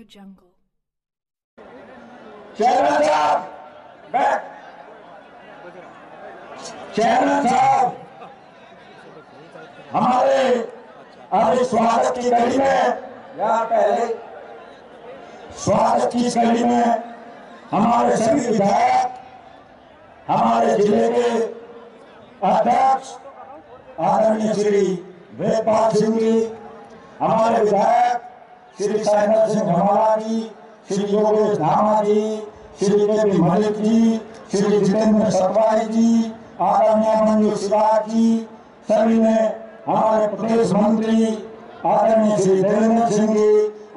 jungle. Chairman साहब, chairman साहब, हमारे आज स्वागत की कड़ी में यहाँ पहले स्वागत की कड़ी में हमारे सभी विधायक, हमारे जिले के अध्यक्ष आदरणीय श्री वेदपाल सिंह जी, हमारे विधायक श्री साइनल सिंह भमाला जी, श्री योगेश धामा जी, श्री के मलिक जी, श्री जितेंद्र सतवाई जी, आदरणीय मंजू सिराज जी, सभी ने हमारे प्रदेश मंत्री आदरणीय श्री देवेंद्र सिंह जी,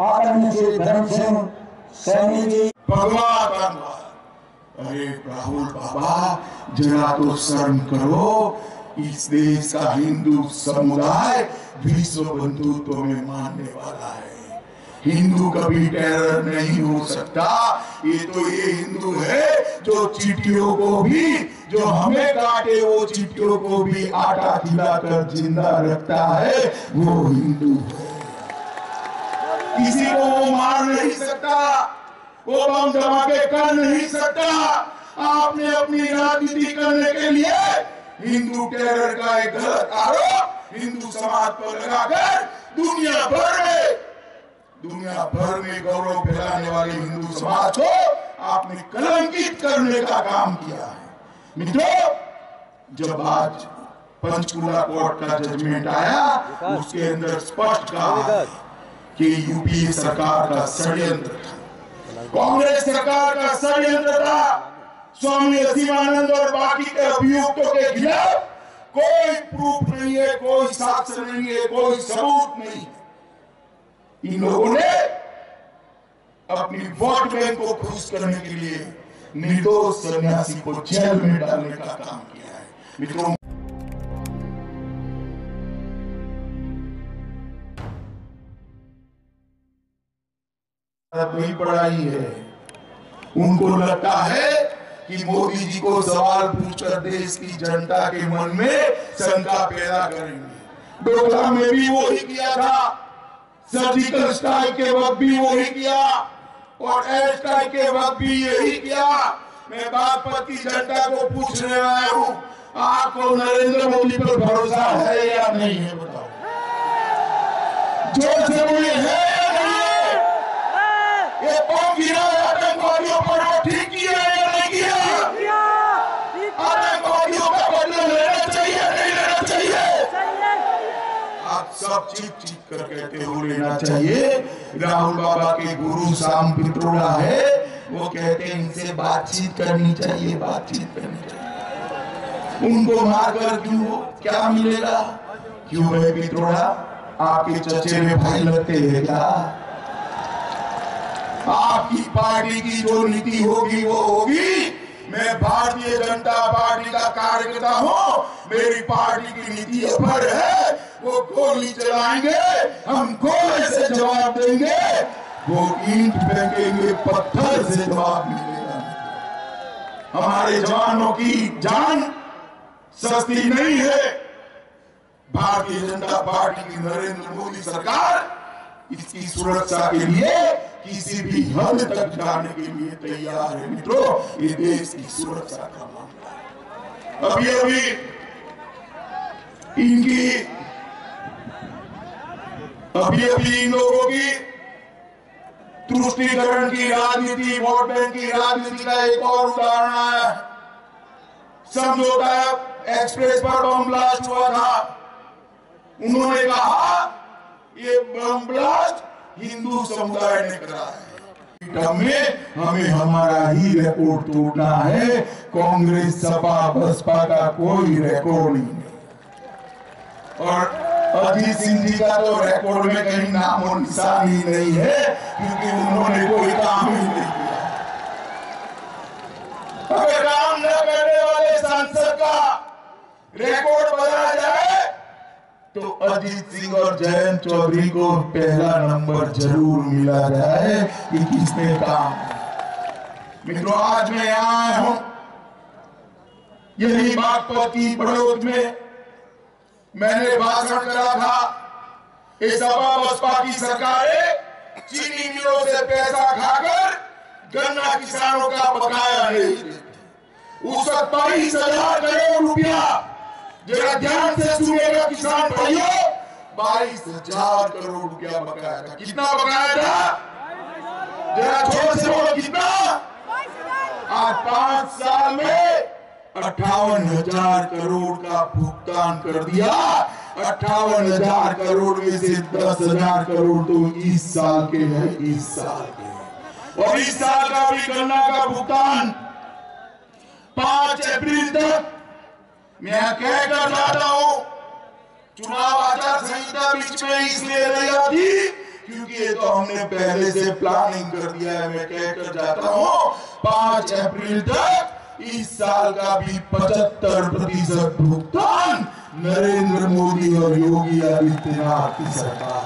आदरणीय श्री धर्म सिंह सैनी जी। भगवान अरे राहुल बाबा, जरा तो शर्म करो। इस देश का हिंदू समुदाय विश्व बंधुत्व में मानने वाला है। हिंदू कभी टेरर नहीं हो सकता। ये हिंदू है जो चींटियों को भी, जो हमें काटे वो चींटियों को भी आटा खिलाकर जिंदा रखता है, वो हिंदू है। किसी को वो मार नहीं सकता, वो बम धमाके कर नहीं सकता। आपने अपनी राजनीति करने के लिए हिंदू टेरर का एक गलत आरोप हिंदू समाज पर लगाकर दुनिया भर में गौरव फैलाने वाले हिंदू समाज को आपने कलंकित करने का काम किया है। मित्रों, जब आज पंचकुला कोर्ट का जजमेंट आया, उसके अंदर स्पष्ट कहा कि यूपीए सरकार का षड्यंत्र था, कांग्रेस सरकार का षड्यंत्र था। स्वामी असीमानंद और बाकी के अभियुक्तों के खिलाफ कोई प्रूफ नहीं है, कोई साक्ष्य नहीं है, कोई सबूत नहीं है। इन लोगों ने अपनी वोट बैंक को खुश करने के लिए निर्दोष सन्यासी को जेल में डालने का काम किया है। मित्रों, वही पढ़ाई है। उनको लगता है कि मोदी जी को सवाल पूछकर देश की जनता के मन में शंका पैदा करेंगे। डोकलाम में भी वही किया था, सर्जिकल स्ट्राइक के वक्त भी वही किया, और एयर स्ट्राइक के वक्त भी यही किया। मैं बागपत की जनता को पूछने आया हूँ, आपको नरेंद्र मोदी पर भरोसा है या नहीं है? बताओ, जोर से बोलिए, है या नहीं है? ये बम गिरा आतंकवादियों पर, वो ठीक किया या नहीं किया? आतंकवादियों का बदला लेना चाहिए नहीं लेना चाहिए? आप सब चीख कर कहते हो लेना चाहिए। राहुल बाबा के गुरु शाम पित्रोड़ा है, वो कहते हैं इनसे बातचीत करनी चाहिए, बातचीत करनी चाहिए। उनको मारकर क्यों, क्या मिलेगा? क्यों भाई पित्रोड़ा, आपके चचेरे भाई लगते हैं क्या? आपकी पार्टी की जो नीति होगी वो होगी। मैं भारतीय जनता पार्टी का कार्यकर्ता हूँ, मेरी पार्टी की नीति अपर है। वो गोली चलाएंगे, हम गोले से जवाब देंगे, वो ईंट फेंकेंगे, पत्थर से जवाब मिलेगा। हमारे जवानों की जान सस्ती नहीं है। भारतीय जनता पार्टी की नरेंद्र मोदी सरकार इसकी सुरक्षा के लिए किसी भी हद तक जाने के लिए तैयार है। मित्रों, ये देश की सुरक्षा का मामला है। अभी इन लोगों की तुष्टीकरण की राजनीति, वोट बैंक की राजनीति का एक और उदाहरण है। समझौता एक्सप्रेस पर बम ब्लास्ट हुआ था। उन्होंने कहा ये बम ब्लास्ट हिंदू समुदाय ने करा है। हमें हमारा ही रिकॉर्ड तोड़ना है। कांग्रेस, सपा, बसपा का कोई रिकॉर्ड नहीं। और अजीत सिंह जी का तो रिकॉर्ड में कहीं नाम और निशान ही नहीं है, क्योंकि उन्होंने कोई काम ही नहीं किया। अगर काम न करने वाले सांसद का रिकॉर्ड बनाया जाए तो अजीत सिंह और जयंत चौधरी को पहला नंबर जरूर मिला जाए कि किसने काम। मित्रों, आज मैं यहाँ आया हूं, यही बागपत की बड़ौद में मैंने भाषण करा था। ये सपा बसपा की सरकारें चीनी मिलों से पैसा खाकर गन्ना किसानों का बकाया नहीं देते। उस 22,000 करोड़ रुपया, जरा ध्यान से सुनिएगा किसान भाइयों, 22,000 करोड़ रुपया बकाया था। कितना बकाया था? जरा जोर से बोलो, कितना? आज 5 साल में 58,000 करोड़ का भुगतान कर दिया। 58,000 करोड़ में से 10,000 करोड़ तो इस साल के हैं, इस साल के। और इस साल का भी गन्ना का भुगतान 5 अप्रैल तक मैं कह कर जाता हूं। चुनाव आचार संहिता बीच में इसलिए नहीं आती क्योंकि ये तो हमने पहले से प्लानिंग कर दिया है। मैं कह कर जाता हूं 5 अप्रैल तक इस साल का भी 75% भुगतान नरेंद्र मोदी और योगी आदित्यनाथ की सरकार।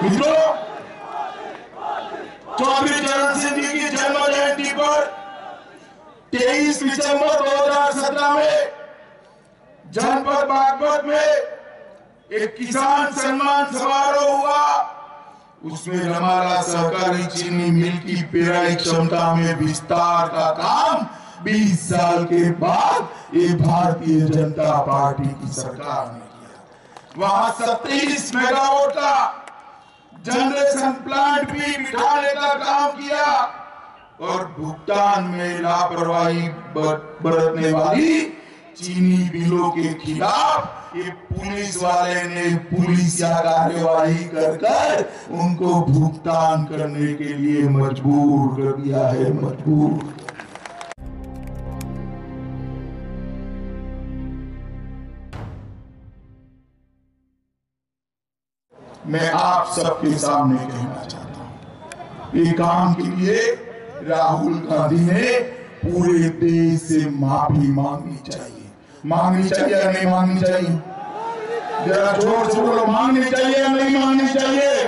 मित्रों, चौधरी चरण सिंह जी की जन्म जयंती पर 23 दिसंबर 2017 में जनपद बागपत में एक किसान सम्मान समारोह हुआ। उसमें रमाला सहकारी चीनी मिल की पेराई क्षमता में विस्तार का काम 20 साल के बाद ये भारतीय जनता पार्टी की सरकार ने किया। वहां 27 मेगावाट का जनरेशन प्लांट भी बिठाने का काम किया और भुगतान में लापरवाही बरतने वाली चीनी मिलों के खिलाफ ये पुलिस वाले ने पुलिसिया कार्यवाही कर उनको भुगतान करने के लिए मजबूर कर दिया है, मजबूर। मैं आप सबके सामने कहना चाहता हूं, ये काम के लिए राहुल गांधी ने पूरे देश से माफी मांगनी चाहिए। मांगनी चाहिए या नहीं मांगनी चाहिए? जरा जोर से बोलो, मांगनी चाहिए या नहीं मांगनी चाहिए?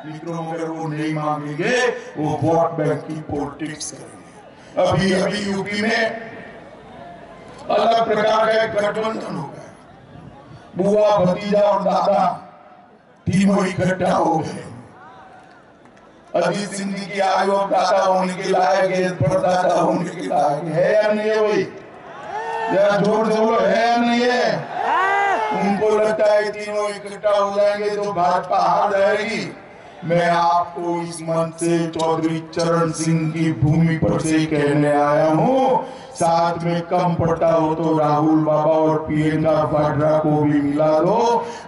मित्रों, अगर वो नहीं मांगेंगे वो वोट बैंक की पॉलिटिक्स करेंगे। अभी अभी यूपी में अलग प्रकार का गठबंधन हो गया। बुआ, भतीजा और दादा तीनों इकट्ठा हो गए। अजीत सिंह जी की आयु अब दादा होने के लायक है, परदादा होने के लायक है या नहीं है? वही जरा जोर से बोलो, है या नहीं है? उनको लगता है तीनों इकट्ठा हो जाएंगे तो भाजपा हार जाएगी। मैं आपको इस मंच से चौधरी चरण सिंह की भूमि पर से कहने आया हूँ, साथ में कम पड़ता हो तो राहुल बाबा और प्रियंका वाड्रा को भी मिला दो।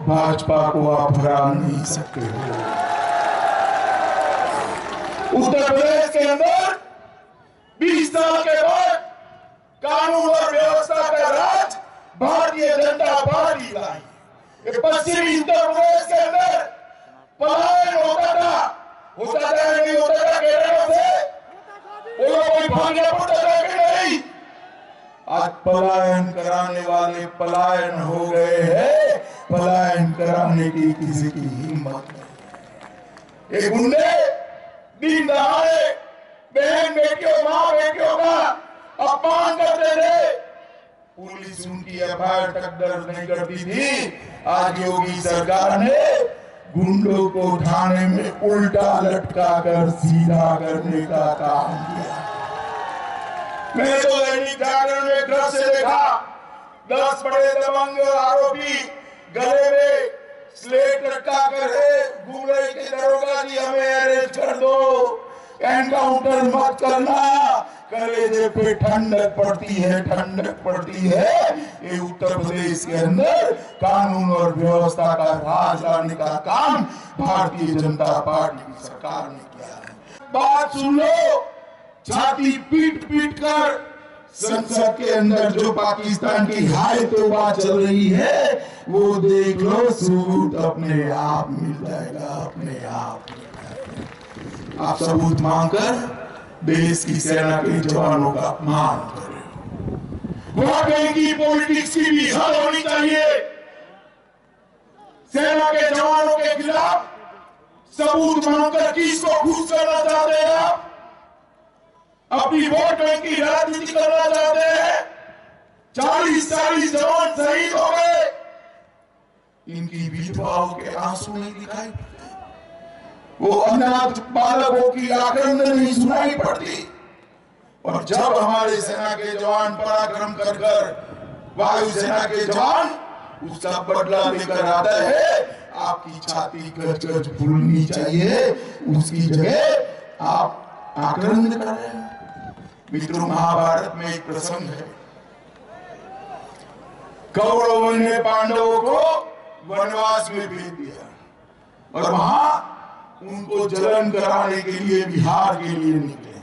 भाजपा को आप हरा नहीं सकते हो। उत्तर प्रदेश के अंदर 20 साल के बाद कानून और व्यवस्था का राज भारतीय जनता पार्टी लाई। पश्चिमी उत्तर प्रदेश के अंदर पलायन होता था नहीं होता था केरल से, वो लोग कोई भागने पड़ता था कि नहीं? आज पलायन कराने वाले पलायन हो गए हैं, पलायन कराने की किसी की हिम्मत नहीं। एक गुंडे दिन दहाड़े बहन बेटियों, माँ बेटियों का अपमान करते थे, पुलिस उनकी एफआईआर तक दर्ज नहीं करती थी। आज योगी सरकार ने गुंडों को थाने में उल्टा लटका कर सीधा करने का काम किया। मैंने तो दैनिक जागरण में घर से देखा 10 बड़े दबंग आरोपी गले में स्लेट लटका कर घूम रहे कि दरोगा जी हमें अरेस्ट कर दो, एनकाउंटर मत करना, कलेजे पे ठंडक पड़ती है, ठंडक पड़ती है। ये उत्तर प्रदेश के अंदर कानून और व्यवस्था का राज लाने का काम भारतीय जनता पार्टी की सरकार ने किया है। बात सुन लो, छाती पीट पीट कर संसद के अंदर जो पाकिस्तान की हाय तौबा चल रही है वो देख लो, सबूत अपने आप मिल जाएगा, अपने आप। आप सबूत मांगकर देश की सेना के जवानों का अपमान कर रहे हो। वोट बैंक की पॉलिटिक्स की भी हद होनी चाहिए। सेना के जवानों के खिलाफ सबूत मांगकर किसको खुश करना चाहते हैं आप? अपनी वोट बैंक की राजनीति करना चाहते हैं? 40 जवान शहीद हो गए। इनकी विधवाओं के आंसू नहीं दिखाई पड़ते, वो अनाथ बालकों की आक्रंदन नहीं सुनाई पड़ती। और जब हमारे सेना के जवान पराक्रम कर कर वायुसेना के जवान उसका बदला लेकर आता है, आपकी छाती गज गज फूलनी चाहिए, उसकी जगह आप आक्रमण कर रहे हैं। मित्रों, महाभारत में एक प्रसंग है, कौरवों ने पांडवों को वनवास में भेज दिया और वहां उनको जलन कराने के लिए बिहार के लिए निकले,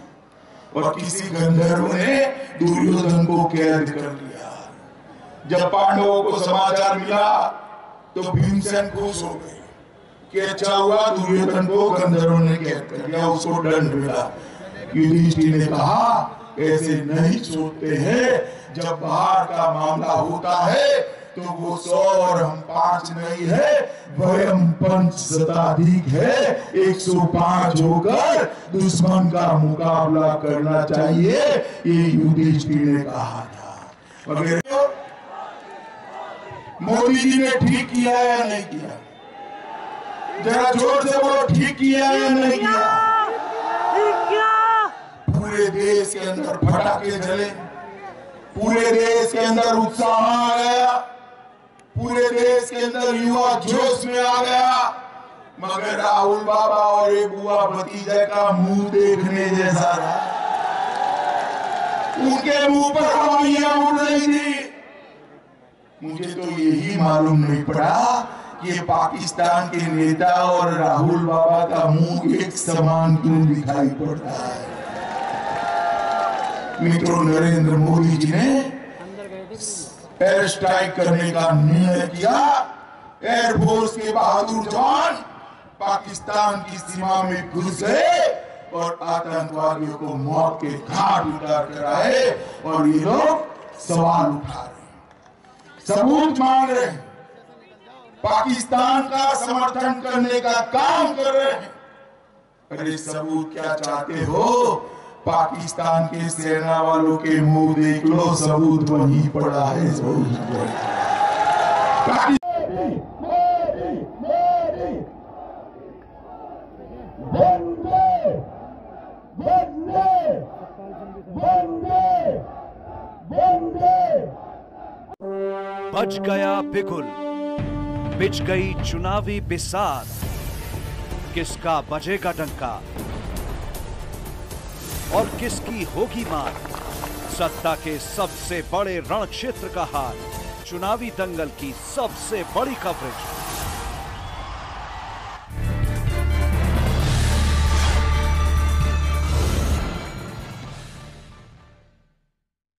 और किसी गंधर्व ने दुर्योधन को कैद कर लिया। जब पांडवों को समाचार मिला तो भीमसेन खुश हो गए कि अच्छा हुआ, दुर्योधन को गंधर्व ने कैद कर लिया, उसको दंड मिला। युधिष्ठिर ने कहा, ऐसे नहीं सोचते हैं, जब बाहर का मामला होता है तो वो 100 और हम 5 नहीं है, वयम 5 शताधिक है, 105 होकर दुश्मन का मुकाबला करना चाहिए, ये युधिष्ठिर ने कहा था। मगर मोदी जी ने ठीक किया या नहीं किया? जरा जोर से बोलो, ठीक किया या नहीं किया? पूरे देश के अंदर पटाखे जले, पूरे देश के अंदर उत्साह आ गया, पूरे देश के अंदर युवा जोश में आ गया, मगर राहुल बाबा और एक बुआ भतीजे का मुंह देखने जैसा रहा। उनके मुंह पर हवाइयां उड़ रही थी। मुझे तो यही मालूम नहीं पड़ा कि पाकिस्तान के नेता और राहुल बाबा का मुंह एक समान क्यों दिखाई पड़ता है। मित्रों, नरेंद्र मोदी जी ने एयर स्ट्राइक करने का निर्णय किया। एयरफोर्स के बहादुर जवान पाकिस्तान की सीमा में घुस गए और आतंकवादियों को मौत के घाट उतार कर आए, और ये लोग सवाल उठा रहे हैं, सबूत मांग रहे हैं, पाकिस्तान का समर्थन करने का काम कर रहे हैं। अरे सबूत क्या चाहते हो? पाकिस्तान के सेना वालों के मुंह देख लो, सबूत वहीं पड़ा है। बज गया बिगुल, बिछ गई चुनावी बिसात, किसका बजेगा डंका और किसकी होगी मार? सत्ता के सबसे बड़े रण क्षेत्र का हाल, चुनावी दंगल की सबसे बड़ी कवरेज।